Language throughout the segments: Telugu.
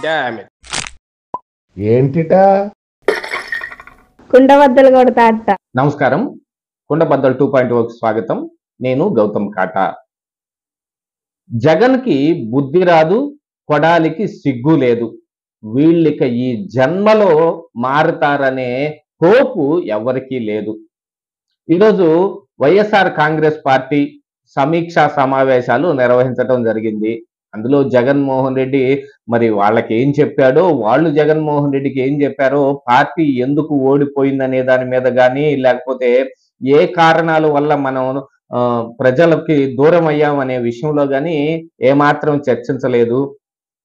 Damn it. ఏంటిటా? కుండబద్దలు కొడతా అత్త. నమస్కారం, కుండబద్దలు 2.0కి స్వాగతం. నేను గౌతమ్ కాటా. జగన్కి బుద్ధి రాదు, కొడాలికి సిగ్గు లేదు. వీళ్ళిక ఈ జన్మలో మారుతారనే హోపు ఎవరికీ లేదు. ఈరోజు వైఎస్ఆర్ కాంగ్రెస్ పార్టీ సమీక్షా సమావేశాలు నిర్వహించడం జరిగింది. అందులో జగన్మోహన్ రెడ్డి మరి వాళ్ళకి ఏం చెప్పాడో, వాళ్ళు జగన్మోహన్ రెడ్డికి ఏం చెప్పారో, పార్టీ ఎందుకు ఓడిపోయిందనే దాని మీద కానీ, లేకపోతే ఏ కారణాల వల్ల మనం ప్రజలకి దూరం అయ్యామనే విషయంలో కానీ ఏమాత్రం చర్చించలేదు.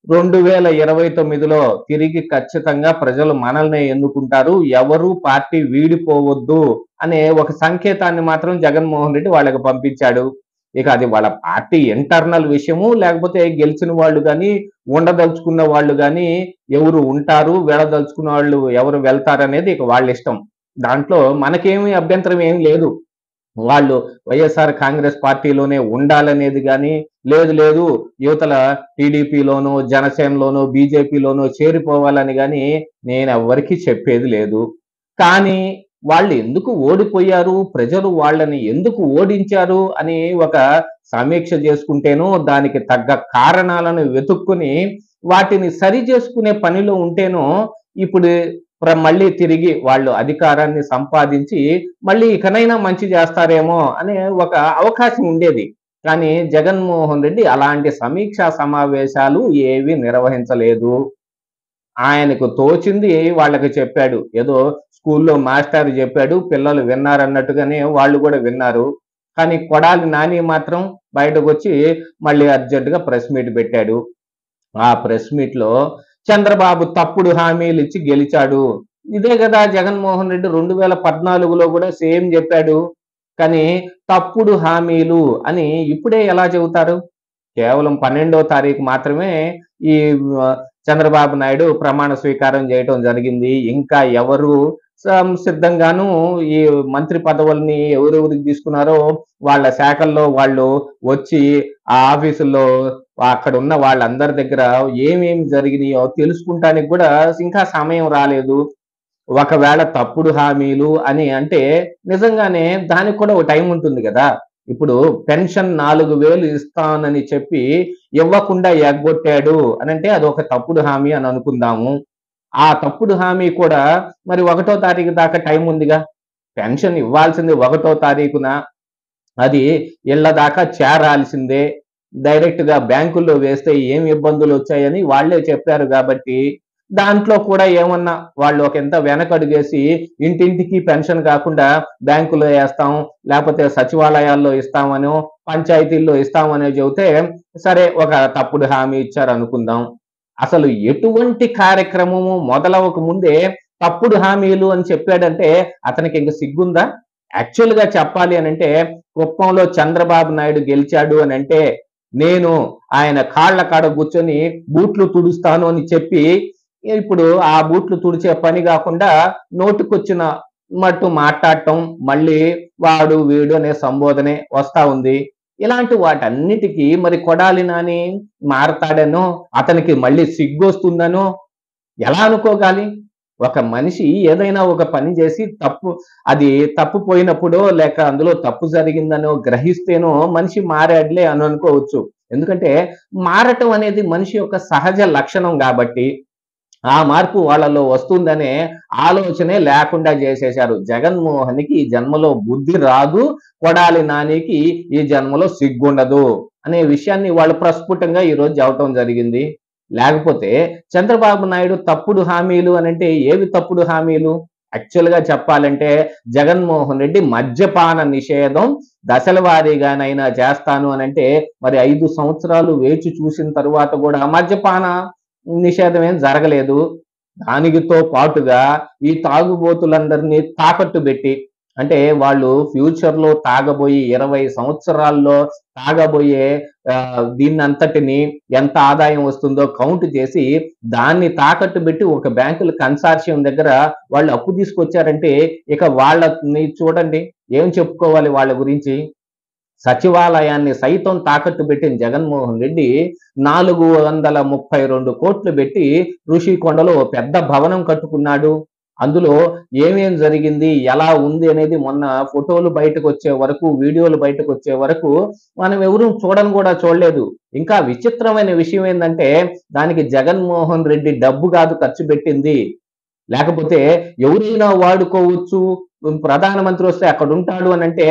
2029లో తిరిగి ఖచ్చితంగా ప్రజలు మనల్ని ఎన్నుకుంటారు, ఎవరు పార్టీ వీడిపోవద్దు అనే ఒక సంకేతాన్ని మాత్రం జగన్మోహన్ రెడ్డి వాళ్ళకి పంపించాడు. ఇక అది వాళ్ళ పార్టీ ఇంటర్నల్ విషయము, లేకపోతే గెలిచిన వాళ్ళు కానీ, ఉండదలుచుకున్న వాళ్ళు కానీ ఎవరు ఉంటారు, వెళ్ళదలుచుకున్న వాళ్ళు ఎవరు వెళ్తారనేది ఇక వాళ్ళ ఇష్టం. దాంట్లో మనకేమీ అభ్యంతరం ఏం లేదు. వాళ్ళు వైఎస్ఆర్ కాంగ్రెస్ పార్టీలోనే ఉండాలనేది కానీ, లేదు యువతల టీడీపీలోనో, జనసేనలోనో, బీజేపీలోనో చేరిపోవాలని కానీ నేను ఎవరికి చెప్పేది లేదు. కానీ వాళ్ళు ఎందుకు ఓడిపోయారు, ప్రజలు వాళ్ళని ఎందుకు ఓడించారు అని ఒక సమీక్ష చేసుకుంటేనో, దానికి తగ్గ కారణాలను వెతుక్కుని వాటిని సరి చేసుకునే పనిలో ఉంటేనో ఇప్పుడు మళ్ళీ తిరిగి వాళ్ళు అధికారాన్ని సంపాదించి మళ్ళీ ఇకనైనా మంచి చేస్తారేమో అనే ఒక అవకాశం ఉండేది. కానీ జగన్మోహన్ రెడ్డి అలాంటి సమీక్షా సమావేశాలు ఏవి నిర్వహించలేదు. ఆయనకు తోచింది వాళ్ళకి చెప్పాడు. ఏదో స్కూల్లో మాస్టర్ చెప్పాడు, పిల్లలు విన్నారన్నట్టుగానే వాళ్ళు కూడా విన్నారు. కానీ కొడాలి నాని మాత్రం బయటకు వచ్చి మళ్ళీ అర్జెంటుగా ప్రెస్ మీట్ పెట్టాడు. ఆ ప్రెస్ మీట్ లో చంద్రబాబు తప్పుడు హామీలు ఇచ్చి గెలిచాడు. ఇదే కదా జగన్మోహన్ రెడ్డి 2014లో కూడా సేమ్ చెప్పాడు. కానీ తప్పుడు హామీలు అని ఇప్పుడే ఎలా చెబుతారు? కేవలం 12వ తారీఖు మాత్రమే ఈ చంద్రబాబు నాయుడు ప్రమాణ స్వీకారం చేయటం జరిగింది. ఇంకా ఎవరు సిద్ధంగాను ఈ మంత్రి పదవుల్ని ఎవరెవరికి తీసుకున్నారో వాళ్ళ శాఖల్లో వాళ్ళు వచ్చి ఆ ఆఫీసుల్లో అక్కడ ఉన్న వాళ్ళందరి దగ్గర ఏమేమి జరిగినాయో తెలుసుకుంటానికి కూడా ఇంకా సమయం రాలేదు. ఒకవేళ తప్పుడు హామీలు అని అంటే నిజంగానే దానికి కూడా ఒక టైం ఉంటుంది కదా. ఇప్పుడు పెన్షన్ 4000 ఇస్తానని చెప్పి ఇవ్వకుండా ఎగ్గొట్టాడు అని అంటే అది ఒక తప్పుడు హామీ అని అనుకుందాము. ఆ తప్పుడు హామీ కూడా మరి 1వ తారీఖు దాకా టైం ఉందిగా. పెన్షన్ ఇవ్వాల్సింది 1వ తారీఖున, అది ఇళ్ల దాకా చేరాల్సిందే. డైరెక్ట్ గా బ్యాంకుల్లో వేస్తే ఏం ఇబ్బందులు వచ్చాయని వాళ్లే చెప్పారు. కాబట్టి దాంట్లో కూడా ఏమన్నా వాళ్ళు ఒక ఎంత వెనకడుగేసి ఇంటింటికి పెన్షన్ కాకుండా బ్యాంకులో వేస్తాం, లేకపోతే సచివాలయాల్లో ఇస్తామనో, పంచాయతీల్లో ఇస్తామనో చెబితే సరే ఒక తప్పుడు హామీ ఇచ్చారు అనుకుందాం. అసలు ఎటువంటి కార్యక్రమము మొదలవక ముందే తప్పుడు హామీలు అని చెప్పాడంటే అతనికి ఇంక సిగ్గుందా? యాక్చువల్ గా చెప్పాలి అని అంటే కుప్పంలో చంద్రబాబు నాయుడు గెలిచాడు అని అంటే నేను ఆయన కాళ్ల కాడ కూర్చొని బూట్లు తుడుస్తాను అని చెప్పి ఇప్పుడు ఆ బూట్లు తుడిచే పని కాకుండా నోటికొచ్చిన మట్టు మాట్లాడటం, మళ్ళీ వాడు వీడు అనే సంబోధనే వస్తా ఉంది. ఇలాంటి వాటన్నిటికీ మరి కొడాలి నాని మారతాడనో, అతనికి మళ్ళీ సిగ్గొస్తుందనో ఎలా అనుకోగాలి? ఒక మనిషి ఏదైనా ఒక పని చేసి అది తప్పుపోయినప్పుడో లేక అందులో తప్పు జరిగిందనో గ్రహిస్తేనో మనిషి మారాడులే అని అనుకోవచ్చు. ఎందుకంటే మారటం అనేది మనిషి యొక్క సహజ లక్షణం కాబట్టి ఆ మార్పు వాళ్ళలో వస్తుందనే ఆలోచనే లేకుండా చేసేశారు. జగన్మోహన్కి ఈ జన్మలో బుద్ధి రాదు, కొడాలి నానికి ఈ జన్మలో సిగ్గుండదు అనే విషయాన్ని వాళ్ళు ప్రస్ఫుటంగా ఈరోజు చెప్పడం జరిగింది. లేకపోతే చంద్రబాబు నాయుడు తప్పుడు హామీలు అని అంటే ఏవి తప్పుడు హామీలు? యాక్చువల్ గా చెప్పాలంటే జగన్మోహన్ రెడ్డి మద్యపాన నిషేధం దశల వారీగానైనా చేస్తాను అని అంటే మరి 5 సంవత్సరాలు వేచి చూసిన తరువాత కూడా మద్యపాన నిషేధం ఏం జరగలేదు. దానితో పాటుగా ఈ తాగుబోతులందరినీ తాకట్టు పెట్టి, అంటే వాళ్ళు ఫ్యూచర్ లో తాగబోయే 20 సంవత్సరాల్లో తాగబోయే దీన్నంతటిని ఎంత ఆదాయం వస్తుందో కౌంట్ చేసి దాన్ని తాకట్టు పెట్టి ఒక బ్యాంకుల కన్సార్షియం దగ్గర వాళ్ళు అప్పు తీసుకొచ్చారంటే ఇక వాళ్ళని చూడండి ఏం చెప్పుకోవాలి వాళ్ళ గురించి. సచివాలయాన్ని సైతం తాకట్టు పెట్టిన జగన్మోహన్ రెడ్డి 432 కోట్లు పెట్టి ఋషికొండలో ఓ పెద్ద భవనం కట్టుకున్నాడు. అందులో ఏమేం జరిగింది, ఎలా ఉంది అనేది మొన్న ఫోటోలు బయటకొచ్చే వరకు, వీడియోలు బయటకొచ్చే వరకు మనం ఎవరు చూడను కూడా చూడలేదు. ఇంకా విచిత్రమైన విషయం ఏందంటే దానికి జగన్మోహన్ రెడ్డి డబ్బు కాదు ఖర్చు పెట్టింది. లేకపోతే ఎవరైనా వాడుకోవచ్చు. ప్రధానమంత్రి వస్తే అక్కడుంటాడు అనంటే,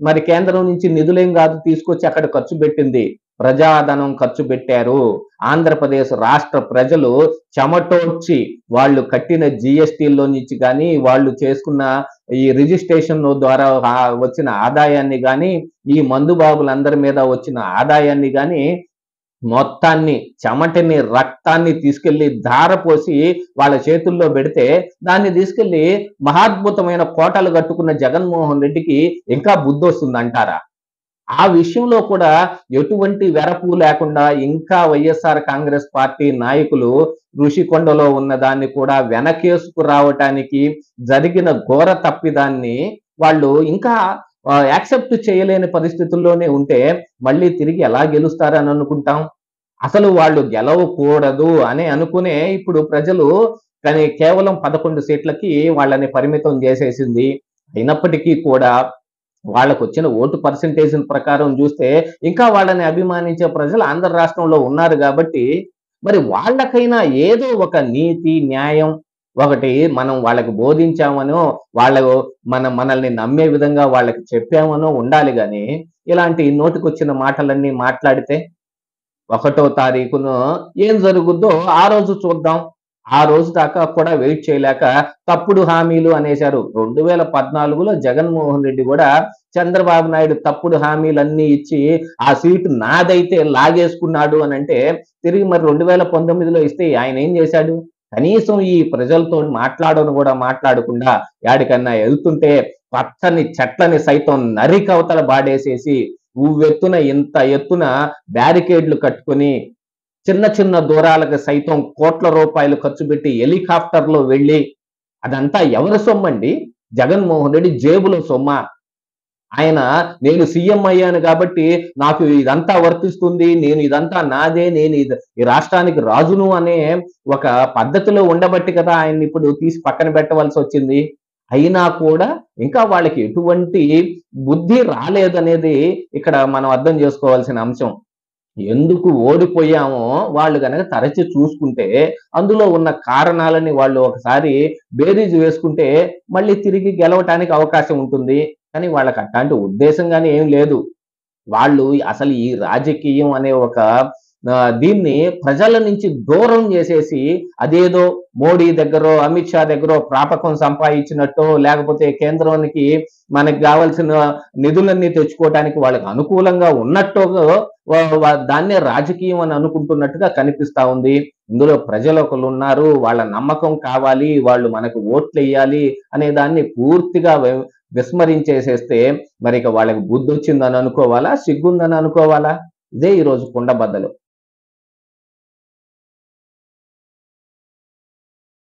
మరి కేంద్రం నుంచి నిధులేం గాదు తీసుకొచ్చి అక్కడ ఖర్చు పెట్టింది. ప్రజాధనం ఖర్చు పెట్టారు. ఆంధ్రప్రదేశ్ రాష్ట్ర ప్రజలు చెమటోడ్చి వాళ్ళు కట్టిన జీఎస్టీల్లో నుంచి గాని, వాళ్ళు చేసుకున్న ఈ రిజిస్ట్రేషన్ ద్వారా వచ్చిన ఆదాయాన్ని గాని, ఈ మందు బాబులందరి మీద వచ్చిన ఆదాయాన్ని గాని మొత్తాన్ని చెమటని, రక్తాన్ని తీసుకెళ్లి ధారపోసి వాళ్ళ చేతుల్లో పెడితే, దాన్ని తీసుకెళ్లి మహాద్భుతమైన కోటలు కట్టుకున్న జగన్మోహన్ రెడ్డికి ఇంకా బుద్ధొస్తుందంటారా? ఆ విషయంలో కూడా ఎటువంటి వెరపు లేకుండా ఇంకా వైఎస్ఆర్ కాంగ్రెస్ పార్టీ నాయకులు ఋషికొండలో ఉన్న దాన్ని కూడా వెనకేసుకు రావటానికి జరిగిన ఘోర తప్పిదాన్ని వాళ్ళు ఇంకా యాక్సెప్ట్ చేయలేని పరిస్థితుల్లోనే ఉంటే మళ్ళీ తిరిగి ఎలా గెలుస్తారని అనుకుంటాం? అసలు వాళ్ళు గెలవకూడదు అని అనుకునే ఇప్పుడు ప్రజలు కానీ కేవలం 11 సీట్లకి వాళ్ళని పరిమితం చేసేసింది. అయినప్పటికీ కూడా వాళ్ళకొచ్చిన ఓటు పర్సెంటేజ్ ప్రకారం చూస్తే ఇంకా వాళ్ళని అభిమానించే ప్రజలు ఆంధ్ర రాష్ట్రంలో ఉన్నారు కాబట్టి మరి వాళ్ళకైనా ఏదో ఒక నీతి, న్యాయం ఒకటి మనం వాళ్ళకి బోధించామనో, వాళ్ళు మనల్ని నమ్మే విధంగా వాళ్ళకి చెప్పామనో ఉండాలి గాని, ఇలాంటి నోటికొచ్చిన మాటలన్నీ మాట్లాడితే 1వ తారీఖున ఏం జరుగుద్దో ఆ రోజు చూద్దాం. ఆ రోజు దాకా కూడా వెయిట్ చేయలేక తప్పుడు హామీలు అనేశారు. 2014లో జగన్మోహన్ రెడ్డి కూడా చంద్రబాబు నాయుడు తప్పుడు హామీలన్నీ ఇచ్చి ఆ సీటు నాదైతే లాగేసుకున్నాడు అనంటే తిరిగి మరి 2019లో ఇస్తే ఆయన ఏం చేశాడు? కనీసం ఈ ప్రజలతో మాట్లాడను కూడా మాట్లాడకుండా యాడికన్నా ఎళ్తుంటే పచ్చని చెట్లని సైతం నరికవతల బాడేసేసి ఉవ్వెత్తున ఇంత ఎత్తున బ్యారికేడ్లు కట్టుకొని చిన్న చిన్న దూరాలకు సైతం కోట్ల రూపాయలు ఖర్చు పెట్టి హెలికాప్టర్‌లో వెళ్లి అదంతా ఎవరి సొమ్మండి? జగన్మోహన్ రెడ్డి జేబులో సొమ్మా? ఆయన నేను సీఎం అయ్యాను కాబట్టి నాకు ఇదంతా వర్తిస్తుంది. నేను ఇదంతా నాదే. నేను ఈ రాష్ట్రానికి రాజును అనే ఒక పద్ధతిలో ఉండబట్టి కదా ఆయన్ని ఇప్పుడు తీసి పక్కన పెట్టవలసొచ్చింది. అయినా కూడా ఇంకా వాళ్ళకి ఎటువంటి బుద్ధి రాలేదనేది ఇక్కడ మనం అర్థం చేసుకోవాల్సిన అంశం. ఎందుకు ఓడిపోయామో వాళ్ళు గనక తరచి చూసుకుంటే, అందులో ఉన్న కారణాలని వాళ్ళు ఒకసారి బేరీజు వేసుకుంటే, మళ్ళీ తిరిగి గెలవటానికి అవకాశం ఉంటుంది. కానీ వాళ్ళకి అట్లాంటి ఉద్దేశం గాని ఏం లేదు. వాళ్ళు అసలు ఈ రాజకీయం అనే ఒక దీన్ని ప్రజల నుంచి దూరం చేసేసి అదేదో మోడీ దగ్గరో, అమిత్ షా దగ్గరో ప్రాపకం సంపాదించినట్టో, లేకపోతే కేంద్రానికి మనకు గావాల్సిన నిధులన్నీ తెచ్చుకోవటానికి వాళ్ళకి అనుకూలంగా ఉన్నట్టో దాన్నే రాజకీయం అని అనుకుంటున్నట్టుగా కనిపిస్తా ఉంది. ఇందులో ప్రజలు ఒకళ్ళున్నారు. వాళ్ళ నమ్మకం కావాలి. వాళ్ళు మనకు ఓట్లెయ్యాలి అనే దాన్ని పూర్తిగా విస్మరించేసేస్తే మరిక వాళ్ళకి బుద్ధొచ్చిందని అనుకోవాలా? సిగ్గుందని అనుకోవాలా? ఇదే ఈరోజు కుండబద్దలు.